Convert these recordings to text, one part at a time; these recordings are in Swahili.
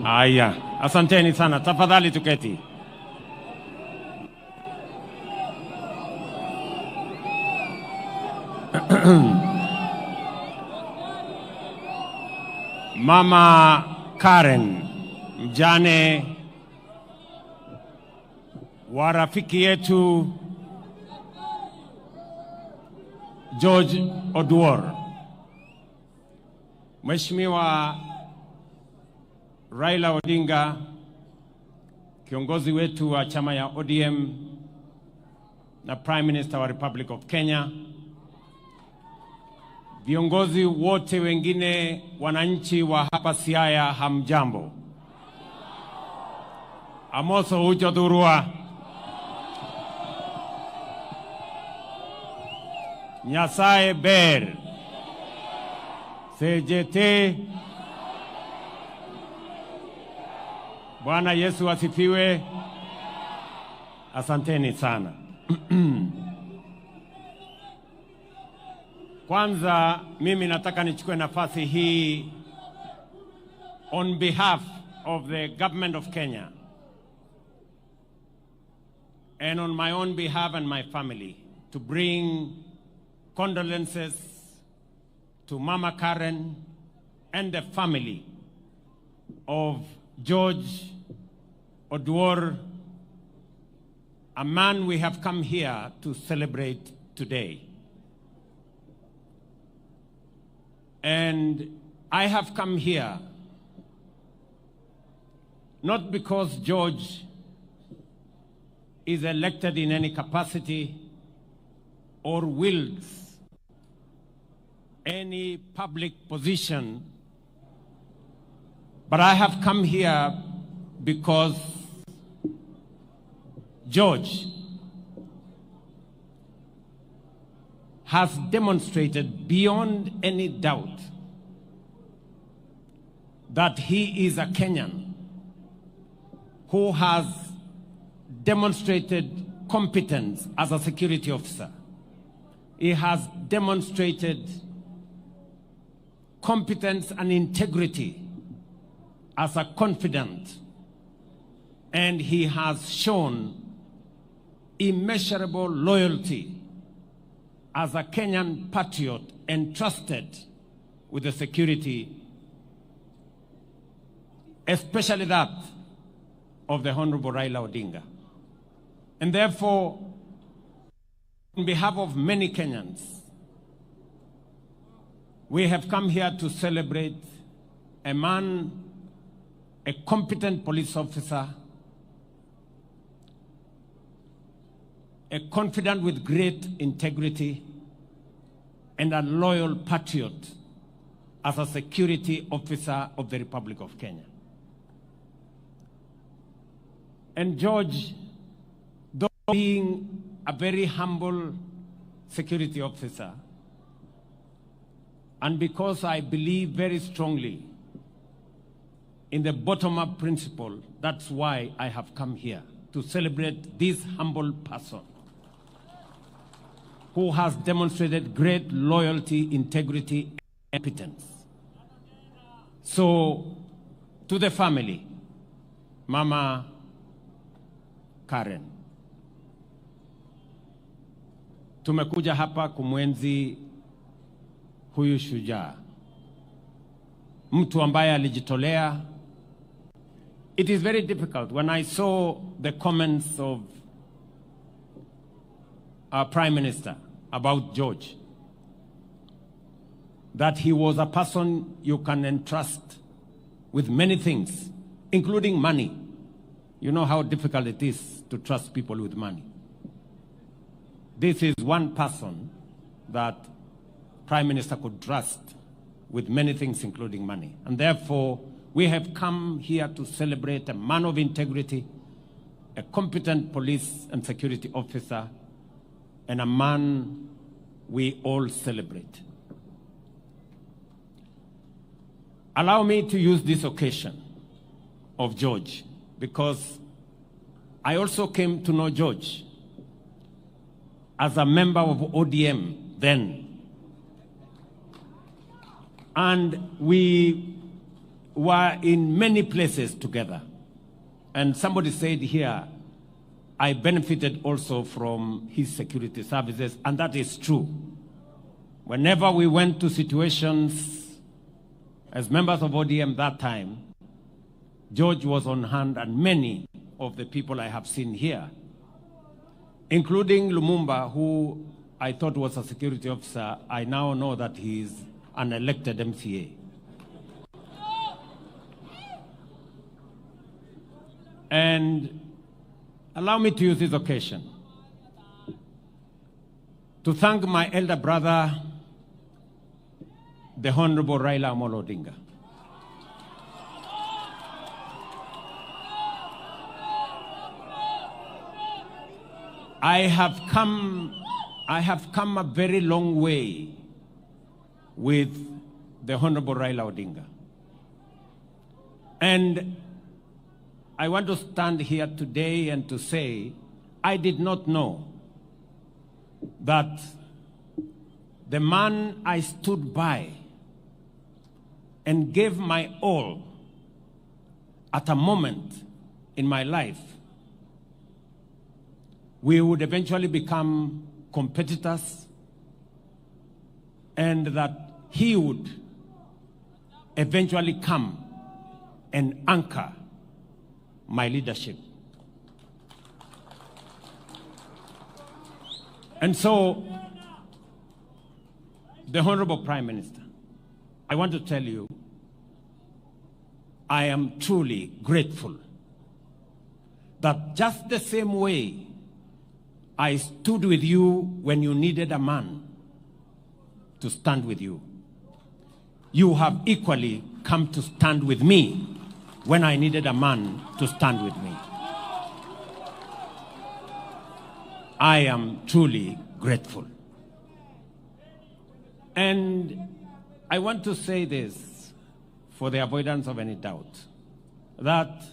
Aya, asanteni sana. Tafadhali tuketi. Mama Karen, mjane wa rafiki yetu George Oduor. Mheshimiwa Raila Odinga, kiongozi wetu wa chama ya ODM na Prime Minister wa Republic of Kenya, viongozi wote wengine, wananchi wa hapa Siaya, hamjambo. Amoso hujodhurua. Nyasaye ber. Sejete. Bwana Yesu asifiwe. Asanteni sana. Kwanza mimi nataka nichukue nafasi hii on behalf of the government of Kenya and on my own behalf and my family to bring condolences to Mama Karen and the family of George Oduor, a man we have come here to celebrate today. And I have come here not because George is elected in any capacity or wields any public position, but I have come here because George has demonstrated beyond any doubt that he is a Kenyan who has demonstrated competence as a security officer. He has demonstrated competence and integrity as a confidant, and he has shown immeasurable loyalty as a Kenyan patriot entrusted with the security, especially that of the Honorable Raila Odinga. And therefore, on behalf of many Kenyans, we have come here to celebrate a man, a competent police officer, a confidant with great integrity, and a loyal patriot as a security officer of the Republic of Kenya. And George, though being a very humble security officer, and because I believe very strongly in the bottom-up principle, that's why I have come here to celebrate this humble person who has demonstrated great loyalty, integrity, and competence. So, to the family, Mama Karen, tumekuja hapa kumwenzi huyu shujaa, mtu ambaye alijitolea. It is very difficult when I saw the comments of our Prime Minister about George, that he was a person you can entrust with many things, including money. You know how difficult it is to trust people with money. This is one person that Prime Minister could trust with many things, including money. And therefore, we have come here to celebrate a man of integrity, a competent police and security officer, and a man we all celebrate. Allow me to use this occasion of George, because I also came to know George as a member of ODM then. And we were in many places together. And somebody said here, I benefited also from his security services, and that is true. Whenever we went to situations as members of ODM that time, George was on hand, and many of the people I have seen here, including Lumumba, who I thought was a security officer, I now know that he is an elected MCA. And allow me to use this occasion to thank my elder brother, the Honorable Raila Amolo Odinga. I have come a very long way with the Honorable Raila Odinga. And I want to stand here today and to say, I did not know that the man I stood by and gave my all at a moment in my life, we would eventually become competitors, and that he would eventually come and anchor my leadership. And so, the Honorable Prime Minister, I want to tell you, I am truly grateful that just the same way I stood with you when you needed a man to stand with you, you have equally come to stand with me when I needed a man to stand with me. I am truly grateful. And I want to say this for the avoidance of any doubt, that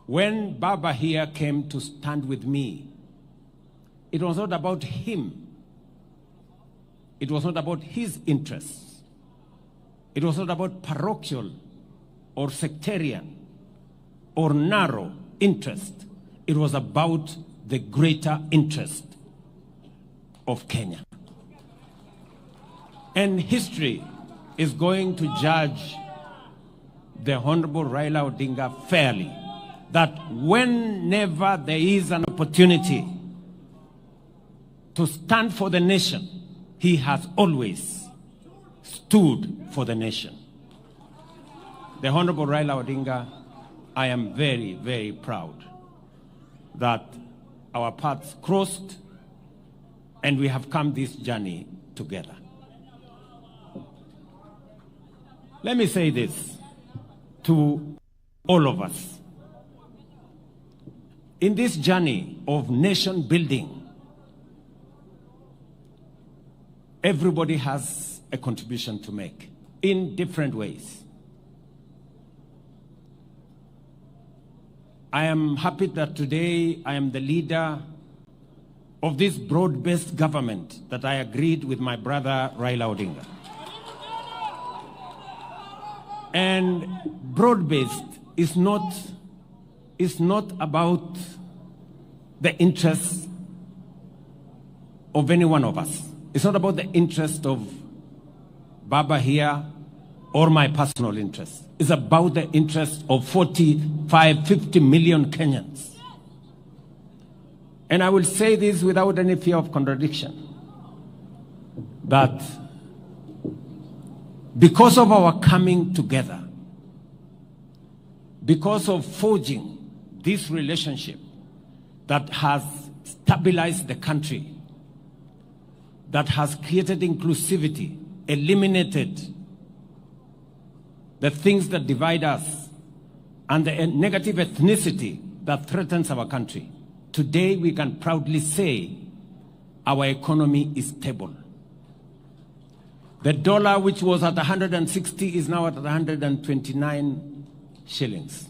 when Baba here came to stand with me, it was not about him. It was not about his interests. It was not about parochial or sectarian or narrow interest. It was about the greater interest of Kenya. And history is going to judge the Honorable Raila Odinga fairly, that whenever there is an opportunity to stand for the nation, he has always stood for the nation. The Honorable Raila Odinga, I am very, very proud that our paths crossed and we have come this journey together. Let me say this to all of us. In this journey of nation building, everybody has a contribution to make in different ways. I am happy that today I am the leader of this broad-based government that I agreed with my brother Raila Odinga. And broad-based is not about the interests of any one of us. It's not about the interest of Baba here or my personal interest. It's about the interest of 45, 50 million Kenyans. And I will say this without any fear of contradiction, that because of our coming together, because of forging this relationship that has stabilized the country, that has created inclusivity, eliminated the things that divide us, and the negative ethnicity that threatens our country, today we can proudly say our economy is stable. The dollar, which was at 160, is now at 129 shillings.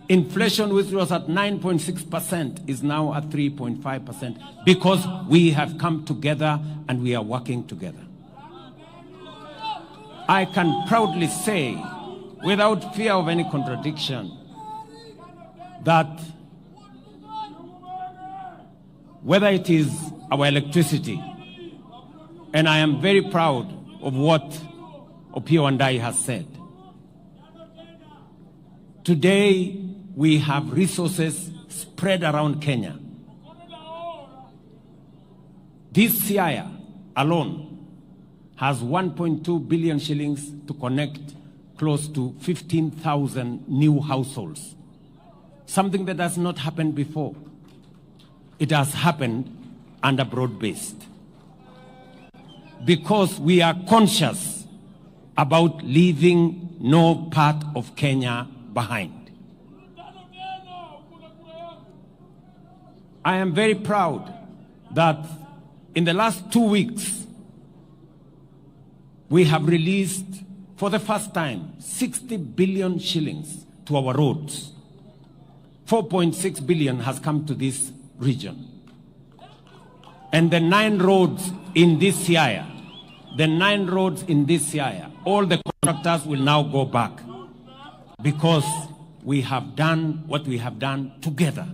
Inflation, which was at 9.6%, is now at 3.5%, because we have come together and we are working together. I can proudly say, without fear of any contradiction, that whether it is our electricity, and I am very proud of what Opiyo Wandayi has said. Today, we have resources spread around Kenya. This Siaya alone has 1.2 billion shillings to connect close to 15,000 new households. Something that has not happened before. It has happened under broad-based. Because we are conscious about leaving no part of Kenya behind. I am very proud that in the last 2 weeks, we have released, for the first time, 60 billion shillings to our roads. 4.6 billion has come to this region. And the 9 roads in this Siaya, all the contractors will now go back because we have done what we have done together.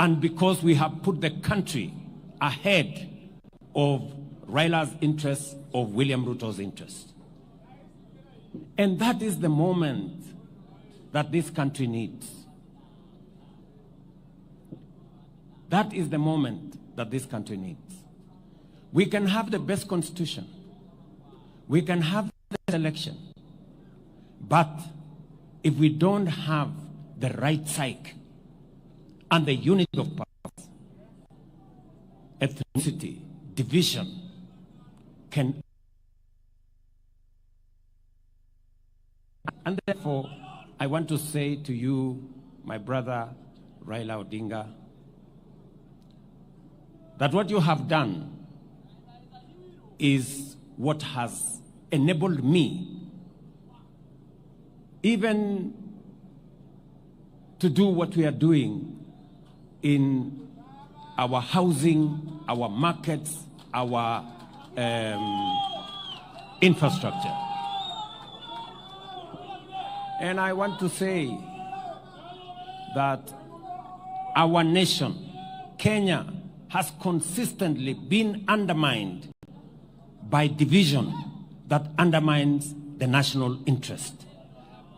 And because we have put the country ahead of Raila's interests, of William Ruto's interests. And that is the moment that this country needs. That is the moment that this country needs. We can have the best constitution. We can have the best election. But if we don't have the right psyche and the unity of powers, ethnicity, division can. And therefore, I want to say to you, my brother Raila Odinga, that what you have done is what has enabled me even to do what we are doing in our housing, our markets, our infrastructure. And I want to say that our nation, Kenya, has consistently been undermined by division that undermines the national interest.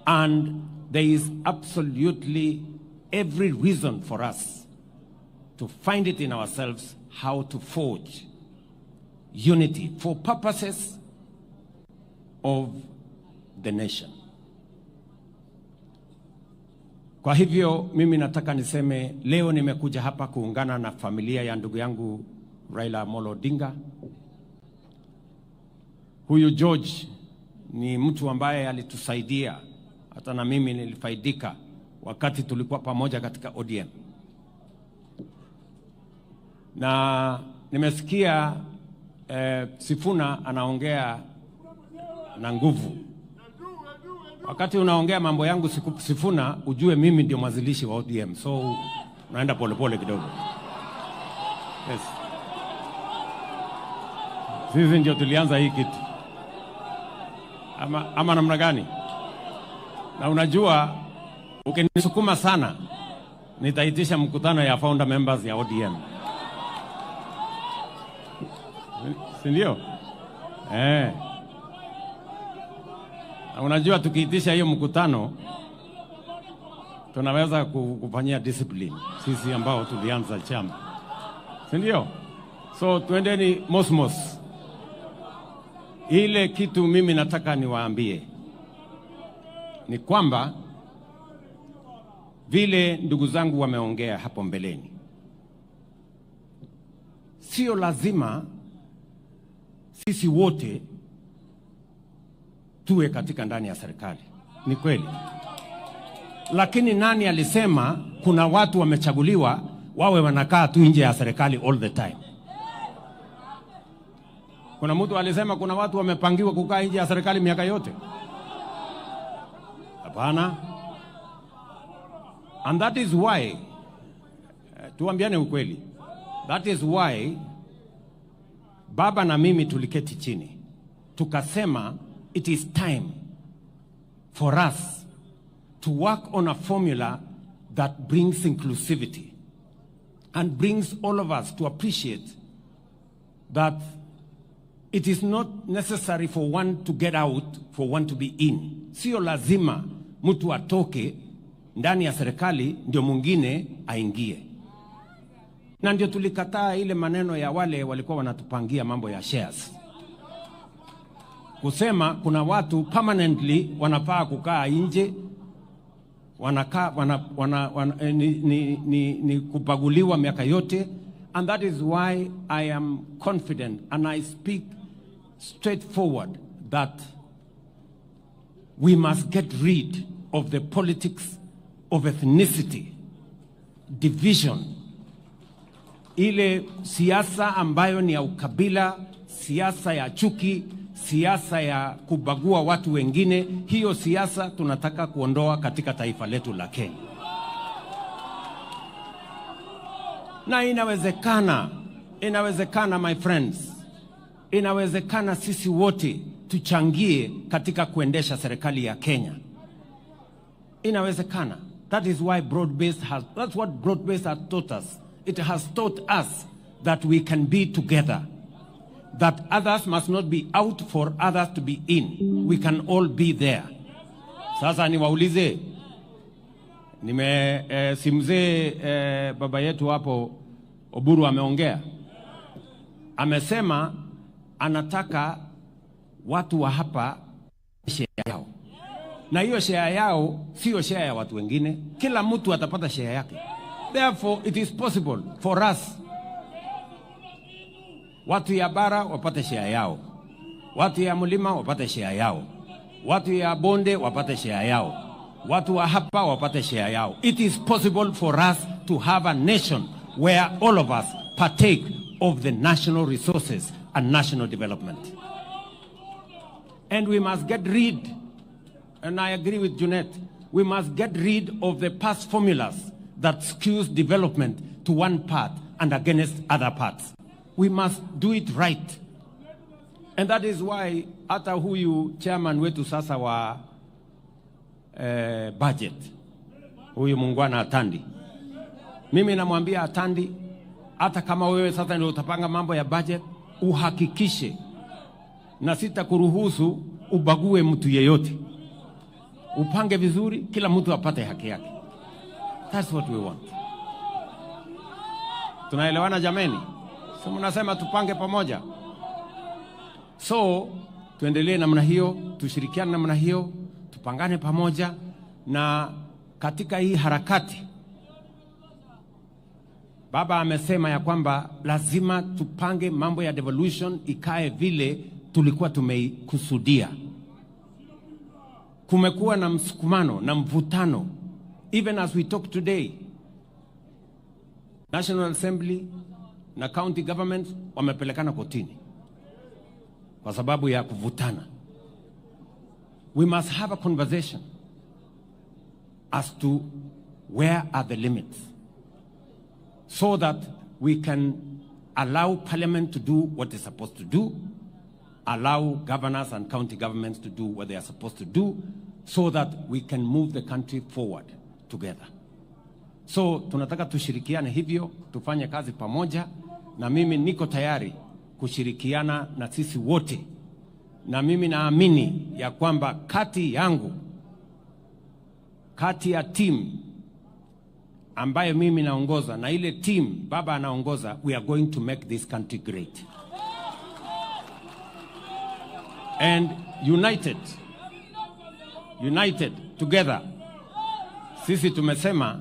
And there is absolutely every reason for us to find it in ourselves how to forge unity for purposes of the nation. Kwa hivyo mimi nataka niseme leo nimekuja hapa kuungana na familia ya ndugu yangu Raila Amolo Odinga. Huyu George ni mtu ambaye alitusaidia, hata na mimi nilifaidika wakati tulikuwa pamoja katika ODM. Na nimesikia Sifuna anaongea na nguvu. Wakati unaongea mambo yangu Sifuna, ujue mimi ndio mwanzilishi wa ODM. So unaenda polepole kidogo. Yes. Sisi ndio tulianza hii kitu. Ama namna gani? Na unajua ukinisukuma sana nitaitisha mkutano ya founder members ya ODM. Si ndio? Na unajua tukiitisha hiyo mkutano tunaweza kufanyia discipline sisi ambao tulianza chama. Si ndio? So tuendeni mosmos. Ile kitu mimi nataka niwaambie ni kwamba vile ndugu zangu wameongea hapo mbeleni, sio lazima sisi wote tuwe katika ndani ya serikali. Ni kweli. Lakini nani alisema kuna watu wamechaguliwa wawe wanakaa tu nje ya serikali all the time? Kuna mtu alisema kuna watu wamepangiwa kukaa nje ya serikali miaka yote? Hapana. And that is why, tuambiane ukweli, that is why baba na mimi tuliketi chini tukasema it is time for us to work on a formula that brings inclusivity and brings all of us to appreciate that it is not necessary for one to get out for one to be in. Sio lazima mtu atoke ndani ya serikali ndio mwingine aingie. Na ndio tulikataa ile maneno ya wale walikuwa wanatupangia mambo ya shares. Kusema kuna watu permanently wanafaa kukaa nje, ni kupaguliwa miaka yote. And that is why I am confident and I speak straightforward that we must get rid of the politics of ethnicity, division, ile siasa ambayo ni ya ukabila, siasa ya chuki, siasa ya kubagua watu wengine. Hiyo siasa tunataka kuondoa katika taifa letu la Kenya. Na inawezekana my friends, inawezekana sisi wote tuchangie katika kuendesha serikali ya Kenya. Inawezekana. That is why that's what broad-based has taught us. It has taught us that we can be together. That others must not be out for others to be in. We can all be there. Sasa niwaulize, simzee baba yetu hapo Oburu ameongea. Amesema anataka watu wa hapa share yao. Na hiyo share yao sio share ya watu wengine. Kila mtu atapata share yake. Therefore, it is possible for us. Watu ya bara wapate share yao. Watu ya mlima wapate share yao. Watu ya bonde wapate share yao. Watu wa hapa wapate share yao. It is possible for us to have a nation where all of us partake of the national resources and national development. And we must get rid, and I agree with Junet, we must get rid of the past formulas that skews development to one part and against other parts. We must do it right. And that is why hata huyu chairman wetu sasa wa budget, huyu Mungwana Atandi, mimi namwambia Atandi, hata kama wewe sasa ndio utapanga mambo ya budget, uhakikishe na sitakuruhusu ubague mtu yeyote. Upange vizuri, kila mtu apate haki yake. That's what we want. Tunaelewana jameni? So mnasema tupange pamoja. So tuendelee namna hiyo, tushirikiane namna hiyo, tupangane pamoja. Na katika hii harakati baba amesema ya kwamba lazima tupange mambo ya devolution ikae vile tulikuwa tumeikusudia. Kumekuwa na msukumano na mvutano. Even as we talk today, National Assembly na county governments wamepelekana kotini kwa sababu ya kuvutana. We must have a conversation as to where are the limits, so that we can allow Parliament to do what it's supposed to do, allow governors and county governments to do what they are supposed to do, so that we can move the country forward together. So tunataka tushirikiane hivyo, tufanye kazi pamoja, na mimi niko tayari kushirikiana na sisi wote. Na mimi naamini ya kwamba kati yangu, kati ya team ambayo mimi naongoza na ile team baba anaongoza, we are going to make this country great. And united together. Sisi tumesema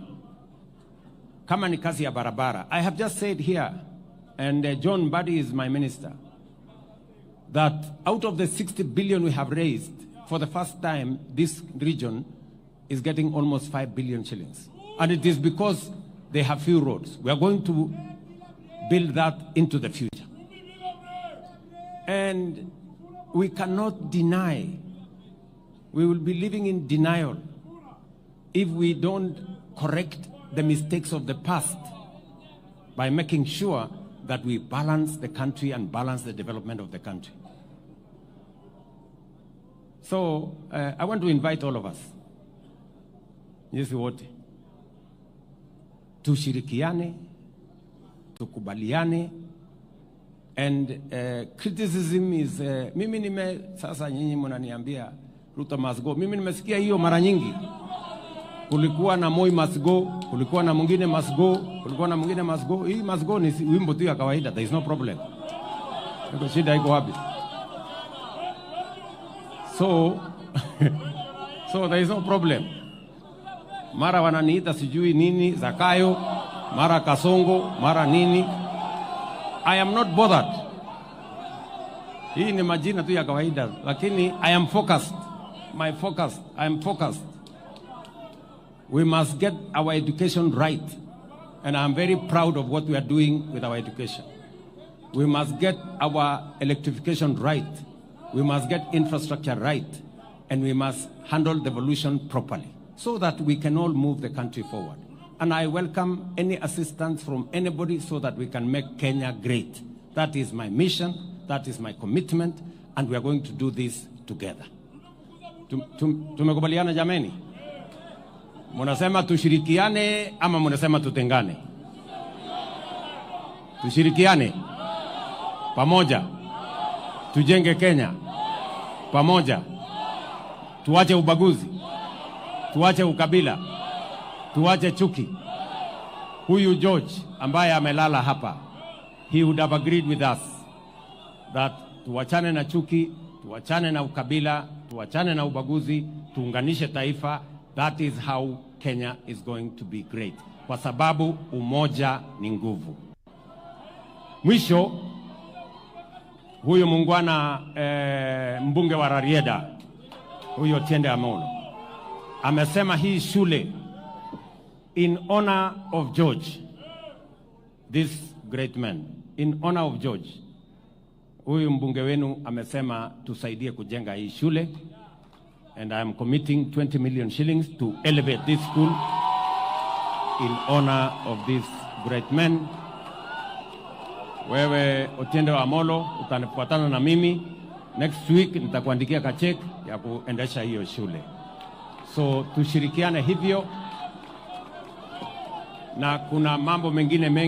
kama ni kazi ya barabara. I have just said here, and John Buddy is my minister, that out of the 60 billion we have raised, for the first time this region is getting almost 5 billion shillings. And it is because they have few roads. We are going to build that into the future. And we cannot deny, we will be living in denial if we don't correct the mistakes of the past by making sure that we balance the country and balance the development of the country. So I want to invite all of us, nyinyi wote, tushirikiane, tukubaliane, and criticism is mimi sasa nyinyi mnaniambia Ruto must go. Mimi nimesikia hiyo mara nyingi. Kulikuwa na Moi must go, kulikuwa na mwingine must go, kulikuwa na mwingine must go. Hii must go ni wimbo tu ya kawaida, there is no problem. Ndio shida iko wapi? So there is no problem. Mara wananiita sijui nini Zakayo, mara Kasongo, mara nini. I am not bothered. Hii ni majina tu ya kawaida, lakini I am focused. I am focused. We must get our education right, and I am very proud of what we are doing with our education. We must get our electrification right. We must get infrastructure right, and we must handle devolution properly so that we can all move the country forward. And I welcome any assistance from anybody so that we can make Kenya great. That is my mission, that is my commitment, and we are going to do this together. Tumekubaliana jameni? Munasema tushirikiane ama munasema tutengane? Tushirikiane pamoja, tujenge Kenya pamoja, tuache ubaguzi, tuache ukabila, tuache chuki. Huyu George ambaye amelala hapa, he would have agreed with us that tuachane na chuki, tuachane na ukabila, tuachane na ubaguzi, tuunganishe taifa. That is how Kenya is going to be great. Kwa sababu umoja ni nguvu. Mwisho, huyu mungwana mbunge wa Rarieda, huyo Tiende Amolo, amesema hii shule in honor of George, this great man, in honor of George. Huyu mbunge wenu amesema tusaidie kujenga hii shule, and I am committing 20 million shillings to elevate this school in honor of this great man. Wewe Otiende Amolo utanifuatana na mimi next week, nitakuandikia ka check ya kuendesha hiyo shule. So tushirikiane hivyo, na kuna mambo mengine mengi